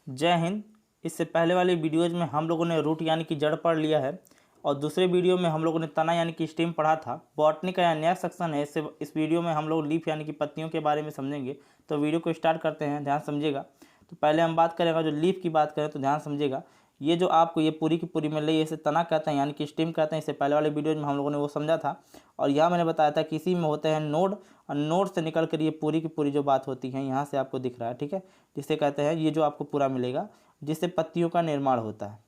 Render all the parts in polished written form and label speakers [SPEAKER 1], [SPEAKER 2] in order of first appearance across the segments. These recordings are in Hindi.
[SPEAKER 1] जय हिंद। इससे पहले वाली वीडियोज़ में हम लोगों ने रूट यानी कि जड़ पढ़ लिया है और दूसरे वीडियो में हम लोगों ने तना यानी कि स्टेम पढ़ा था। बॉटनी का यह नया सेक्शन है। इससे इस वीडियो में हम लोग लीफ यानी कि पत्तियों के बारे में समझेंगे। तो वीडियो को स्टार्ट करते हैं, ध्यान समझिएगा। तो पहले हम बात करेंगे, जो लीफ की बात करें तो ध्यान समझिएगा। ये जो आपको ये पूरी की पूरी मिल रही है इसे तना कहते हैं यानी कि स्टेम कहते हैं। इससे पहले वाले वीडियो में हम लोगों ने वो समझा था। और यहाँ मैंने बताया था कि इसी में होते हैं नोड, और नोड से निकल कर ये पूरी की पूरी जो बात होती है यहाँ से आपको दिख रहा है, ठीक है, जिसे कहते हैं ये जो आपको पूरा मिलेगा, जिससे पत्तियों का निर्माण होता है।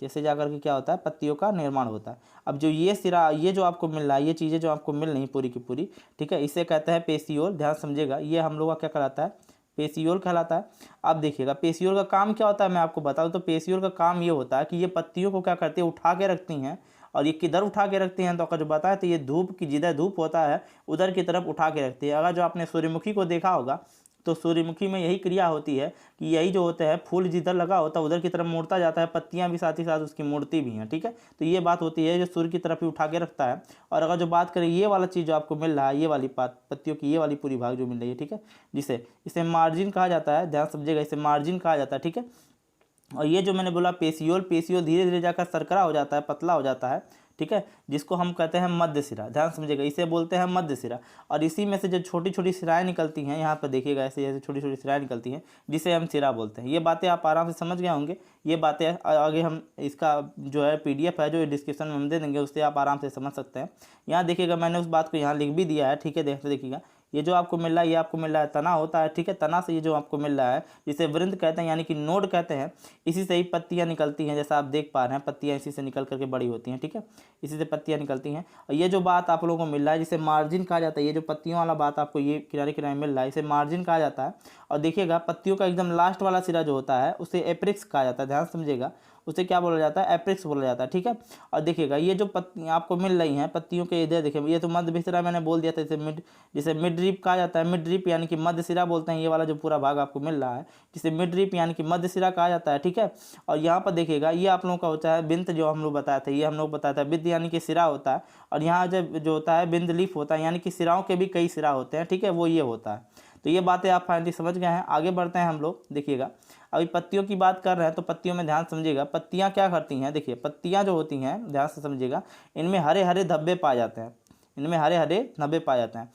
[SPEAKER 1] जैसे जाकर के क्या होता है, पत्तियों का निर्माण होता है। अब जो ये सिरा, ये जो आपको मिल रहा है, ये चीज़ें जो आपको मिल रही पूरी की पूरी, ठीक है, इसे कहते हैं पेसियोल। ध्यान समझिएगा, ये हम लोग का क्या कहलाता है, पेसियोल कहलाता है। अब देखिएगा पेसियोल का काम क्या होता है, मैं आपको बताऊं तो पेसियोल का काम ये होता है कि ये पत्तियों को क्या करती है, उठा के रखती हैं। और ये किधर उठा के रखती हैं, तो अगर जो बताया तो ये धूप की, जिधर धूप होता है उधर की तरफ उठा के रखती है। अगर जो आपने सूर्यमुखी को देखा होगा तो सूर्यमुखी में यही क्रिया होती है कि यही जो होता है, फूल जिधर लगा होता है उधर की तरफ मुड़ता जाता है, पत्तियां भी साथ ही साथ उसकी मुड़ती भी हैं, ठीक है। तो ये बात होती है जो सूर्य की तरफ ही उठा के रखता है। और अगर जो बात करें ये वाला चीज़ जो आपको मिल रहा है, ये वाली पत्तियों की ये वाली पूरी भाग जो मिल रही है, ठीक है, जिसे इसे मार्जिन कहा जाता है। ध्यान समझिएगा, इसे मार्जिन कहा जाता है, ठीक है। और ये जो मैंने बोला पेसियोल, पेसियोल धीरे धीरे जाकर सरकरा हो जाता है, पतला हो जाता है, ठीक है, जिसको हम कहते हैं मध्य सिरा। ध्यान समझिएगा, इसे बोलते हैं मध्य सिरा। और इसी में से जो छोटी छोटी सिराएं निकलती हैं, यहाँ पर देखिएगा ऐसे ऐसे छोटी छोटी सिराएं निकलती हैं, जिसे हम सिरा बोलते हैं। ये बातें आप आराम से समझ गए होंगे। ये बातें आगे हम इसका जो है PDF है जो डिस्क्रिप्शन में हम दे देंगे, उससे आप आराम से समझ सकते हैं। यहाँ देखिएगा मैंने उस बात को यहाँ लिख भी दिया है, ठीक है, देखते देखिएगा। ये जो आपको मिल रहा है, ये आपको मिल रहा है तना होता है, ठीक है। तना से ये जो आपको मिल रहा है जिसे वृंत कहते हैं यानी कि नोड कहते हैं। इसी से ही पत्तियां निकलती हैं, जैसा आप देख पा रहे हैं, पत्तियां इसी से निकल करके बड़ी होती हैं, ठीक है, इसी से पत्तियां निकलती हैं। और ये जो बात आप लोगों को मिल रहा है जिसे मार्जिन कहा जाता है, ये जो पत्तियों वाला बात आपको ये किनारे किनारे मिल रहा है, इसे मार्जिन कहा जाता है। और देखिएगा पत्तियों का एकदम लास्ट वाला सिरा जो होता है उसे एप्रिक्स कहा जाता है। ध्यान समझिएगा, उसे क्या बोला जाता है, एप्रिक्स बोला जाता है, ठीक है। और देखिएगा ये जो पत्तियाँ आपको मिल रही हैं पत्तियों के इधर देखिए, ये तो मध्य सिरा मैंने बोल दिया था, जिसे मिड ड्रिप कहा जाता है। मिड ड्रिप यानी कि मध्य सिरा बोलते हैं, ये वाला जो पूरा भाग आपको मिल रहा है जिसे मिड ड्रिप यानी कि मध्य सिरा कहा जाता है, ठीक है। और यहाँ पर देखिएगा ये आप लोगों का होता है बिंद, जो हम लोग बताए थे, ये हम लोग बताया था बिंद यानी कि सिरा होता है। और यहाँ जब जो होता है बिंद लीफ होता है, यानी कि सिराओं के भी कई सिरा होते हैं, ठीक है, वो ये होता है। तो ये बातें आप फाइनली समझ गए हैं। आगे बढ़ते हैं हम लोग। देखिएगा अभी पत्तियों की बात कर रहे हैं, तो पत्तियों में ध्यान समझिएगा पत्तियां क्या करती हैं। देखिए पत्तियां जो होती हैं, ध्यान से समझिएगा, इनमें हरे हरे धब्बे पाए जाते हैं, इनमें हरे हरे धब्बे पाए जाते हैं।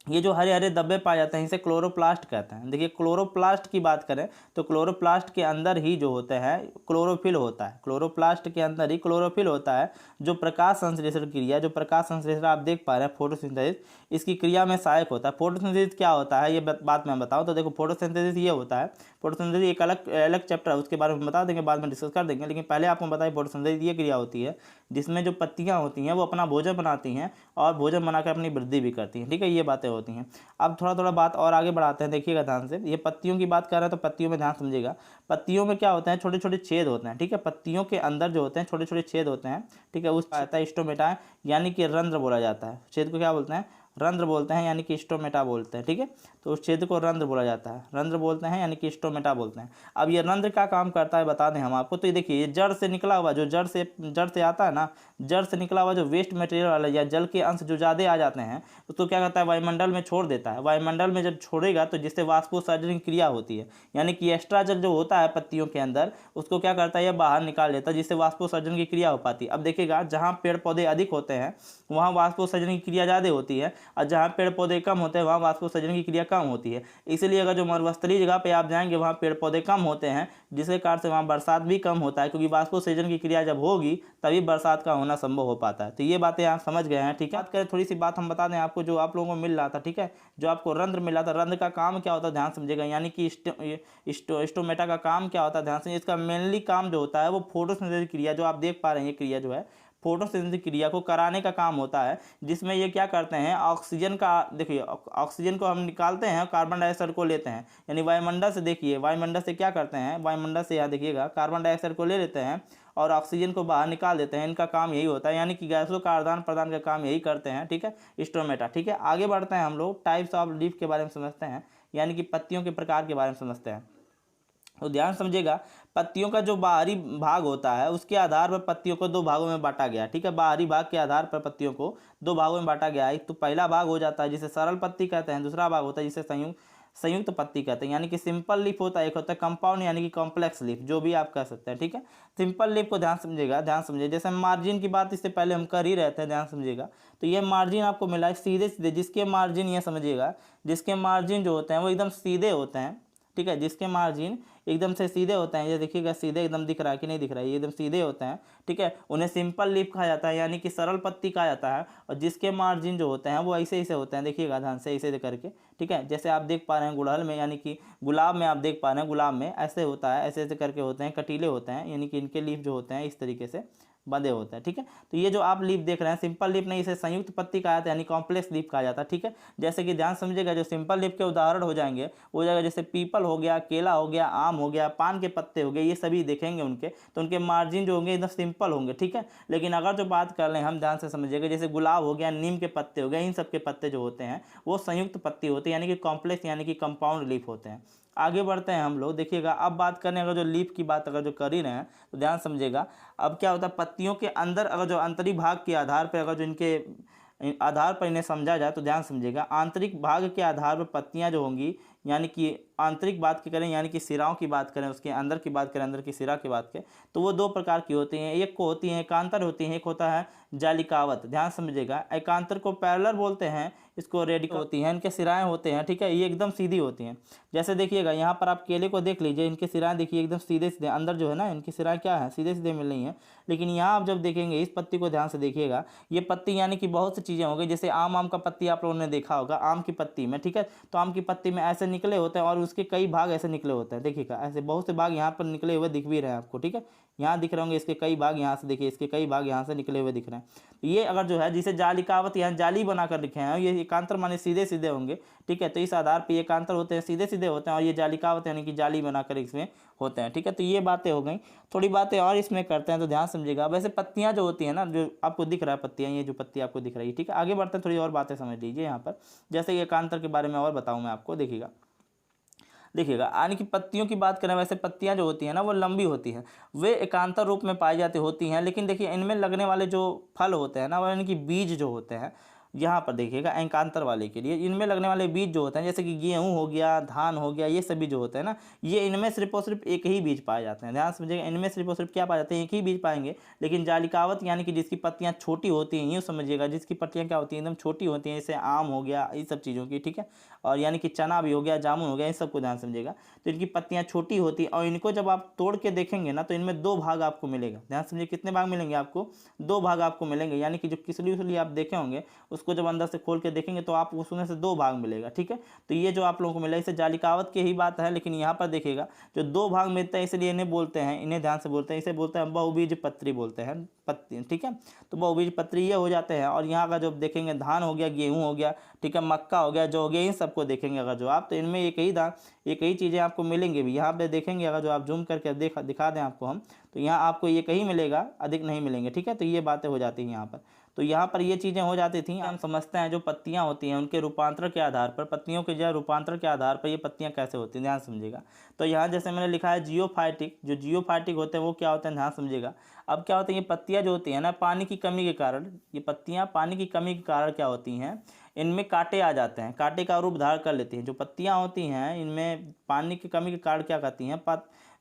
[SPEAKER 1] ये जो हरे हरे धब्बे पाए जाते हैं इसे क्लोरोप्लास्ट कहते हैं। देखिए क्लोरोप्लास्ट की बात करें तो क्लोरोप्लास्ट के अंदर ही जो होते हैं क्लोरोफिल होता है। क्लोरोप्लास्ट के अंदर ही क्लोरोफिल होता है, जो प्रकाश संश्लेषण क्रिया, जो प्रकाश संश्लेषण आप देख पा रहे हैं फोटोसिंथेसिस, इसकी क्रिया में सहायक होता है। फोटोसिंथेसिस क्या होता है ये बात मैं बताऊँ तो देखो, फोटोसिंथेसिस ये होता है, फोटोसिंथेसिस एक अलग अलग चैप्टर है, उसके बारे में बता देंगे, बाद में डिस्कस कर देंगे। लेकिन पहले आपको बताइए फोटोसिंथेसिस ये क्रिया होती है जिसमें जो पत्तियां होती हैं वो अपना भोजन बनाती हैं और भोजन बनाकर अपनी वृद्धि भी करती हैं, ठीक है, ये बातें होती हैं। अब थोड़ा थोड़ा बात और आगे बढ़ाते हैं, देखिएगा ध्यान से। ये पत्तियों की बात कर रहे हैं तो पत्तियों में ध्यान समझिएगा, पत्तियों में क्या होता है, छोटे छोटे छेद होते हैं, ठीक है, पत्तियों के अंदर जो होते हैं छोटे छोटे छेद होते हैं, ठीक है, उस आता है स्टोमेटा यानी कि रंध्र बोला जाता है। छेद को क्या बोलते हैं, रंध्र बोलते हैं, यानी कि स्टोमेटा बोलते हैं, ठीक है। तो उस छेद को रंध्र बोला जाता है, रंध्र बोलते हैं यानी कि स्टोमेटा बोलते हैं। अब ये रंध्र क्या काम करता है बता दें हम आपको। तो ये देखिए, ये जड़ से निकला हुआ, जो जड़ से आता है ना, जड़ से निकला हुआ जो वेस्ट मटेरियल वाला या जल के अंश जो ज़्यादा आ जाते हैं उसको क्या करता है, वायुमंडल में छोड़ देता है। वायुमंडल में जब छोड़ेगा तो जिससे वाष्पोत्सर्जन की क्रिया होती है, यानी कि एक्स्ट्रा जल जो होता है पत्तियों के अंदर उसको क्या करता है, यह बाहर निकाल देता है, जिससे वाष्पोत्सर्जन की क्रिया हो पाती है। अब देखिएगा जहाँ पेड़ पौधे अधिक होते हैं वहाँ वाष्पोत्सर्जन की क्रिया ज़्यादा होती है, और जहाँ पेड़ पौधे कम होते हैं वहाँ वाष्पोत्सर्जन की क्रिया कम होती है। इसलिए अगर जो मरुस्थलीय जगह पे आप जाएंगे वहाँ पेड़ पौधे कम होते हैं, जिसके कारण से वहाँ बरसात भी कम होता है, क्योंकि वाष्पोत्सर्जन की क्रिया जब होगी तभी बरसात का होना संभव हो पाता है। तो ये बातें आप समझ गए हैं, ठीक है। बात करें थोड़ी सी बात हम बता दें आपको, जो आप लोगों को मिल रहा था, ठीक है, जो आपको रंध्र मिला था, रंध्र का काम क्या होता है ध्यान समझिएगा, यानी कि स्टोमेटा का काम क्या होता है ध्यान से। इसका मेनली काम जो होता है वो फोटोसिंथेसिस क्रिया, जो आप देख पा रहे हैं, ये क्रिया जो है फोटोसिंथेसिस क्रिया को कराने का काम होता है, जिसमें ये क्या करते हैं, ऑक्सीजन का, देखिए ऑक्सीजन को हम निकालते हैं, कार्बन डाइऑक्साइड को लेते हैं, यानी वायुमंडल से, देखिए वायुमंडल से क्या करते हैं, वायुमंडल से यहाँ देखिएगा कार्बन डाइऑक्साइड को ले लेते हैं और ऑक्सीजन को बाहर निकाल देते हैं। इनका काम यही होता है, यानी कि गैसों का आदान प्रदान का काम यही करते हैं, ठीक है, स्टोमेटा, ठीक है। आगे बढ़ते हैं हम लोग, टाइप्स ऑफ लीफ के बारे में समझते हैं, यानी कि पत्तियों के प्रकार के बारे में समझते हैं। तो ध्यान समझिएगा, पत्तियों का जो बाहरी भाग होता है उसके आधार पर पत्तियों को दो भागों में बांटा गया, ठीक है, बाहरी भाग के आधार पर पत्तियों को दो भागों में बांटा गया है। तो पहला भाग हो जाता है जिसे सरल पत्ती कहते हैं, दूसरा भाग होता है जिसे संयुक्त पत्ती कहते हैं, यानी कि सिंपल लीफ होता है, एक होता है कंपाउंड यानी कि कॉम्प्लेक्स लीफ, जो भी आप कह सकते हैं। ठीक है, सिंपल लीफ को ध्यान समझिएगा, ध्यान समझिए। जैसे मार्जिन की बात इससे पहले हम कर ही रहते हैं, ध्यान समझिएगा। तो ये मार्जिन आपको मिला है सीधे सीधे, जिसके मार्जिन ये समझिएगा, जिसके मार्जिन जो होते हैं वो एकदम सीधे होते हैं। ठीक है, जिसके मार्जिन एकदम से सीधे होते हैं, ये देखिएगा सीधे एकदम दिख रहा है कि नहीं दिख रहा है, ये एकदम सीधे होते हैं। ठीक है, उन्हें सिंपल लीफ कहा जाता है, यानी कि सरल पत्ती कहा जाता है। और जिसके मार्जिन जो होते हैं वो ऐसे ऐसे होते हैं, देखिएगा ध्यान से ऐसे करके। ठीक है, जैसे आप देख पा रहे हैं गुड़हल में, यानी कि गुलाब में आप देख पा रहे हैं, गुलाब में ऐसे होता है, ऐसे ऐसे करके होते हैं, कटीले होते हैं, यानी कि इनके लीफ जो होते हैं इस तरीके से बंधे होते हैं। ठीक है, तो ये जो आप लीफ देख रहे हैं सिंपल लीफ नहीं, इसे संयुक्त पत्ती कहा जाता है, यानी कॉम्प्लेक्स लीफ कहा जाता है। ठीक है, जैसे कि ध्यान समझिएगा, जो सिंपल लीफ के उदाहरण हो जाएंगे वो जगह जैसे पीपल हो गया, केला हो गया, आम हो गया, पान के पत्ते हो गए, ये सभी देखेंगे उनके, तो उनके मार्जिन जो होंगे एकदम सिंपल होंगे। ठीक है, लेकिन अगर जो बात कर रहे हैं हम, ध्यान से समझिएगा, जैसे गुलाब हो गया, नीम के पत्ते हो गए, इन सब के पत्ते जो होते हैं वो संयुक्त पत्ती होती है, यानी कि कॉम्प्लेक्स यानी कि कंपाउंड लीफ होते हैं। आगे बढ़ते हैं हम लोग, देखिएगा अब बात करने अगर जो लीफ की बात अगर जो कर ही रहे हैं तो ध्यान समझिएगा। अब क्या होता है, पत्तियों के अंदर अगर जो आंतरिक भाग के आधार पर अगर जो इनके आधार पर इन्हें समझा जाए तो ध्यान समझिएगा, आंतरिक भाग के आधार पर पत्तियां जो होंगी, यानी कि आंतरिक बात की करें, यानी कि सिराओं की बात करें, उसके अंदर की बात करें, अंदर की सिरा की बात करें, तो वो दो प्रकार की होती हैं। एक को होती हैं एकांतर होती हैं, एक होता है जालिकावत। ध्यान समझिएगा, एकांतर को पैरेलल बोलते हैं, इसको रेडिकल होती हैं, इनके सिराएं होते हैं। ठीक है, ये एकदम सीधी होती हैं। जैसे देखिएगा यहाँ पर आप केले को देख लीजिए, इनके सिराएं देखिए एकदम सीधे सीधे, अंदर जो है ना इनकी सिराएं क्या है, सीधे सीधे मिल रही हैं। लेकिन यहाँ आप जब देखेंगे इस पत्ती को ध्यान से देखिएगा, ये पत्ती यानी कि बहुत सी चीज़ें हो गई, जैसे आम का पत्ती आप लोगों ने देखा होगा, आम की पत्ती में। ठीक है, तो आम की पत्ती में ऐसे निकले होते हैं और उसके कई भाग ऐसे निकले होते हैं, देखिएगा ऐसे बहुत से भाग यहाँ पर निकले हुए दिख भी रहे हैं आपको। ठीक है, यहाँ दिख रहे होंगे इसके कई भाग, यहाँ से देखिए इसके कई भाग यहाँ से निकले हुए दिख रहे हैं। तो ये अगर जो है जिसे जालिकावत यहाँ जाली बनाकर लिखे हैं, ये एकांतर माने सीधे सीधे होंगे। ठीक है, तो इस आधार पर ये एकांतर होते हैं, सीधे सीधे होते हैं, और ये जालिकावत यानी कि जाली बनाकर इसमें होते हैं। ठीक है, तो ये बातें हो गई, थोड़ी बातें और इसमें करते हैं तो ध्यान समझिएगा। वैसे पत्तियां जो होती हैं ना, जो आपको दिख रहा है पत्तियां, ये जो पत्ती आपको दिख रही है। ठीक है, आगे बढ़ते हैं, थोड़ी और बातें समझ लीजिए यहाँ पर, जैसे एकांतर के बारे में और बताऊँ मैं आपको। देखिएगा यानी कि पत्तियों की बात करें, वैसे पत्तियां जो होती हैं ना वो लंबी होती हैं, वे एकांतर रूप में पाई जाती होती हैं। लेकिन देखिए इनमें लगने वाले जो फल होते हैं ना, वो यानी कि बीज जो होते हैं, यहाँ पर देखिएगा एकांतर वाले के लिए इनमें लगने वाले बीज जो होते हैं, जैसे कि गेहूँ हो गया, धान हो गया, ये सभी जो होते हैं ना, ये इनमें सिर्फ और सिर्फ एक ही बीज पाए जाते हैं। ध्यान समझिएगा, इनमें सिर्फ और सिर्फ क्या पाए जाते हैं, एक ही बीज पाएंगे। लेकिन जालिकावत यानी कि जिसकी पत्तियाँ छोटी होती हैं, यूँ समझिएगा, जिसकी पत्तियाँ क्या होती हैं, एकदम छोटी होती हैं, जैसे आम हो गया, इस सब चीज़ों की। ठीक है, और यानी कि चना भी हो गया, जामुन हो गया, इन सबको ध्यान समझिएगा। तो इनकी पत्तियाँ छोटी होती हैं, और इनको जब आप तोड़ के देखेंगे ना तो इनमें दो भाग आपको मिलेगा। ध्यान समझिए, कितने भाग मिलेंगे आपको, दो भाग आपको मिलेंगे। यानी कि जो किसली उसली आप देखे होंगे, उसको जब अंदर से खोल के देखेंगे तो आप उसमें से दो भाग मिलेगा। ठीक है, तो ये जो आप लोगों को मिला, इसे जालिकावत की ही बात है। लेकिन यहाँ पर देखिएगा जो दो भाग मिलते हैं, इसलिए इन्हें बोलते हैं, इन्हें ध्यान से बोलते हैं, इसे बोलते हैं बहुबीज पत्री बोलते हैं, पत्ती। ठीक है, तो बहुबीज पत्री ये हो जाते हैं। और यहाँ का जब देखेंगे धान हो गया, गेहूँ हो गया, ठीक है, मक्का हो गया, जो हो गया, इन सबको देखेंगे अगर जो आप, तो इनमें एक ही चीज़ें आपको मिलेंगी भी। यहाँ पे देखेंगे अगर जो आप जूम करके दिखा दें आपको हम, तो यहाँ आपको एक ही मिलेगा, अधिक नहीं मिलेंगे। ठीक है, तो ये बातें हो जाती हैं यहाँ पर। तो यहाँ पर ये चीज़ें हो जाती थी। हम समझते हैं जो पत्तियाँ होती हैं उनके रूपांतर के आधार पर, पत्तियों के जो रूपांतर के आधार पर ये पत्तियाँ कैसे होती हैं, ध्यान समझिएगा। तो यहाँ जैसे मैंने लिखा है जियोफाइटिक, जो जियोफाइटिक होते हैं वो क्या होते हैं, ध्यान समझिएगा। अब क्या होता है, ये पत्तियाँ जो होती हैं ना, पानी की कमी के कारण, ये पत्तियाँ पानी की कमी के कारण क्या होती हैं, इनमें कांटे आ जाते हैं, कांटे का रूप धारण कर लेती हैं। जो पत्तियाँ होती हैं इनमें पानी की कमी के कारण क्या करती हैं,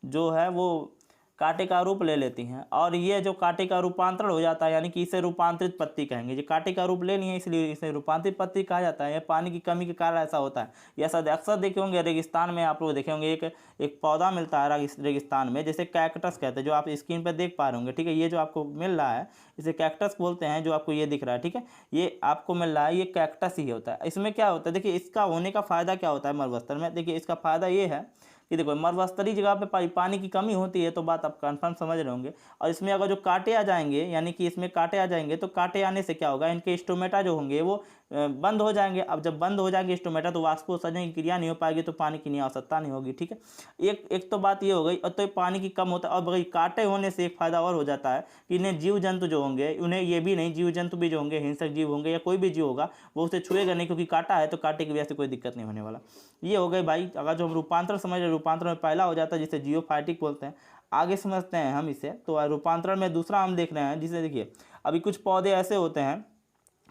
[SPEAKER 1] जो है वो कांटे का रूप ले लेती हैं। और ये जो कांटे का रूपांतरण हो जाता है, यानी कि इसे रूपांतरित पत्ती कहेंगे। जो कांटे का रूप ले लिए इसलिए इसे रूपांतरित पत्ती कहा जाता है। यह पानी की कमी के कारण ऐसा होता है। यह सब अक्सर देखे होंगे रेगिस्तान में, आप लोग देखे होंगे एक पौधा मिलता है रेगिस्तान में, जैसे कैक्टस कहते हैं, जो आप स्क्रीन पर देख पा रहे होंगे। ठीक है, ये जो आपको मिल रहा है इसे कैक्टस बोलते हैं, जो आपको ये दिख रहा है। ठीक है, ये आपको मिल रहा है, ये कैक्टस ही होता है। इसमें क्या होता है, देखिए इसका होने का फ़ायदा क्या होता है मरुस्थल में। देखिए इसका फ़ायदा ये है कि देखो मरुस्थलीय जगह पे पानी की कमी होती है, तो बात आप कन्फर्म समझ रहे होंगे। और इसमें अगर जो कांटे आ जाएंगे, यानी कि इसमें कांटे आ जाएंगे, तो कांटे आने से क्या होगा, इनके स्टोमेटा जो होंगे वो बंद हो जाएंगे। अब जब बंद हो जाएंगे स्टोमेटा, तो वाष्पोत्सर्जन की क्रिया नहीं हो पाएगी, तो पानी की आवश्यकता नहीं होगी। ठीक है, एक तो बात ये हो गई। और तो पानी की कम होता है। और भाई कांटे होने से एक फायदा और हो जाता है कि इन्हें जीव जंतु जो होंगे, उन्हें ये भी नहीं, जीव जंतु भी जो होंगे, हिंसक जीव होंगे या कोई भी जीव होगा, वो उसे छुएगा नहीं, क्योंकि कांटा है, तो कांटे की वजह से कोई दिक्कत नहीं होने वाला। ये हो गए भाई, अगर जो हम रूपांतरण समझ रहे, रूपांतरण में पहला हो जाता है जिसे जियोफाइटिक बोलते हैं। आगे समझते हैं हम इसे। तो रूपांतरण में दूसरा हम देख रहे हैं, जिसे देखिए अभी कुछ पौधे ऐसे होते हैं,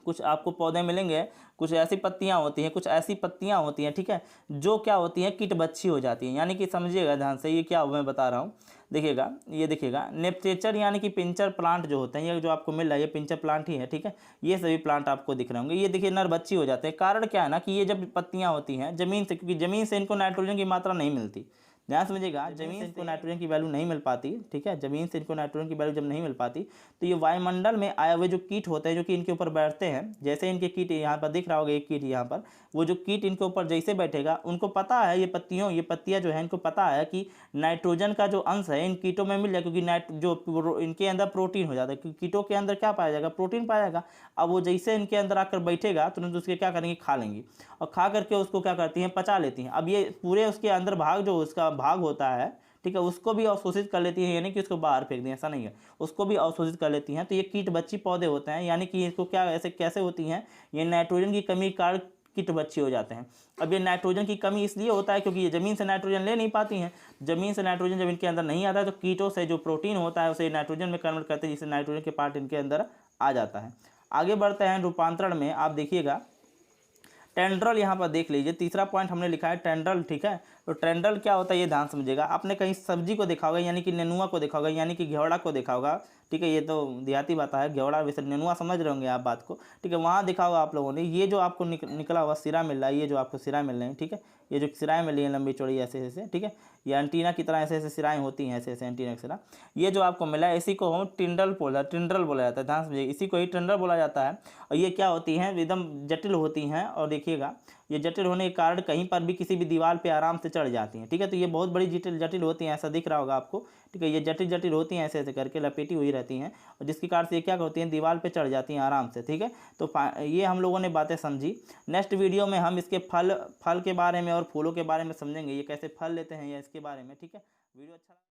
[SPEAKER 1] कुछ आपको पौधे मिलेंगे, कुछ ऐसी पत्तियां होती हैं, कुछ ऐसी पत्तियां होती हैं, ठीक है, जो क्या होती हैं, कीट बच्ची हो जाती हैं। यानी कि समझिएगा ध्यान से, ये क्या मैं बता रहा हूँ, देखिएगा, ये देखिएगा, नेपचेचर यानी कि पिंचर प्लांट जो होते हैं, ये जो आपको मिल रहा है ये पिंचर प्लांट ही है, ठीक है। ये सभी प्लांट आपको दिख रहे होंगे, ये देखिए नर बच्ची हो जाते हैं। कारण क्या है ना कि ये जब पत्तियां होती हैं ज़मीन से, क्योंकि ज़मीन से इनको नाइट्रोजन की मात्रा नहीं मिलती, ध्यान समझिएगा, ज़मीन से इनको नाइट्रोजन की वैल्यू नहीं मिल पाती, ठीक है, ज़मीन से इनको नाइट्रोजन की वैल्यू जब नहीं मिल पाती, तो ये वायुमंडल में आए हुए जो कीट होते हैं, जो कि इनके ऊपर बैठते हैं, जैसे इनके कीट यहाँ पर दिख रहा होगा, एक कीट यहाँ पर, वो जो कीट इनके ऊपर जैसे बैठेगा, उनको पता है, ये पत्तियाँ जो है इनको पता है कि नाइट्रोजन का जो अंश है इन कीटों में मिल जाए, क्योंकि जो इनके अंदर प्रोटीन हो जाता है, क्योंकि कीटों के अंदर क्या पाया जाएगा, प्रोटीन पाया जाएगा। अब वो जैसे इनके अंदर आकर बैठेगा तुरंत उसके क्या करेंगे, खा लेंगी, और खा करके उसको क्या करती हैं, पचा लेती हैं। अब ये पूरे उसके अंदर भाग, जो उसका भाग होता है, ठीक है, उसको भी अवशोषित कर लेती है, यानी कि उसको बाहर फेंक दें, ऐसा नहीं है, उसको भी अवशोषित कर लेती हैं। तो ये कीट बच्ची पौधे होते हैं, यानी कि इसको क्या ऐसे कैसे होती हैं, ये नाइट्रोजन की कमी के कारण कीट बच्चे हो जाते हैं। अब ये नाइट्रोजन की कमी इसलिए होता है क्योंकि ये ज़मीन से नाइट्रोजन ले नहीं पाती हैं। ज़मीन से नाइट्रोजन जब इनके अंदर नहीं आता है तो कीटों से जो प्रोटीन होता है उसे नाइट्रोजन में कन्वर्ट करते हैं, जिससे नाइट्रोजन के पार्ट इनके अंदर आ जाता है। आगे बढ़ते हैं रूपांतरण में, आप देखिएगा टेंड्रल, यहाँ पर देख लीजिए, तीसरा पॉइंट हमने लिखा है टेंड्रल, ठीक है। तो टेंड्रल क्या होता है ये ध्यान समझिएगा। आपने कहीं सब्जी को देखा होगा, यानी कि नेनुआ को देखा होगा, यानी कि घेवड़ा को देखा होगा, ठीक है, ये तो देहाती बात है, घेवड़ा वैसे नेनुआ समझ रहे होंगे आप बात को, ठीक है। वहाँ देखा होगा आप लोगों ने, ये जो आपको निकला हुआ सिरा मिल रहा है, ये जो आपको सिरा मिल रहे हैं, ठीक है, ये जो सिराएँ मिल रही हैं लंबी चौड़ी ऐसे ऐसे, ठीक है, ये एंटीना की तरह ऐसे ऐसे सिराएँ होती हैं, ऐसे ऐसे एंटीना की सिरा, ये जो आपको मिला है इसी को हम टिंडल बोला जाता है, ध्यान समझिए, इसी को ही टिंडल बोला जाता है। और ये क्या होती हैं, एकदम जटिल होती हैं, और देखिएगा ये जटिल होने के कारण कहीं पर भी किसी भी दीवार पे आराम से चढ़ जाती हैं, ठीक है। तो ये बहुत बड़ी जटिल होती हैं, ऐसा दिख रहा होगा आपको, ठीक है, ये जटिल होती हैं, ऐसे ऐसे करके लपेटी हुई रहती हैं, और जिसके कारण से ये क्या होती हैं, दीवार पे चढ़ जाती हैं आराम से, ठीक है। तो ये हम लोगों ने बातें समझी। नेक्स्ट वीडियो में हम इसके फल के बारे में और फूलों के बारे में समझेंगे, ये कैसे फल लेते हैं या इसके बारे में, ठीक है। वीडियो अच्छा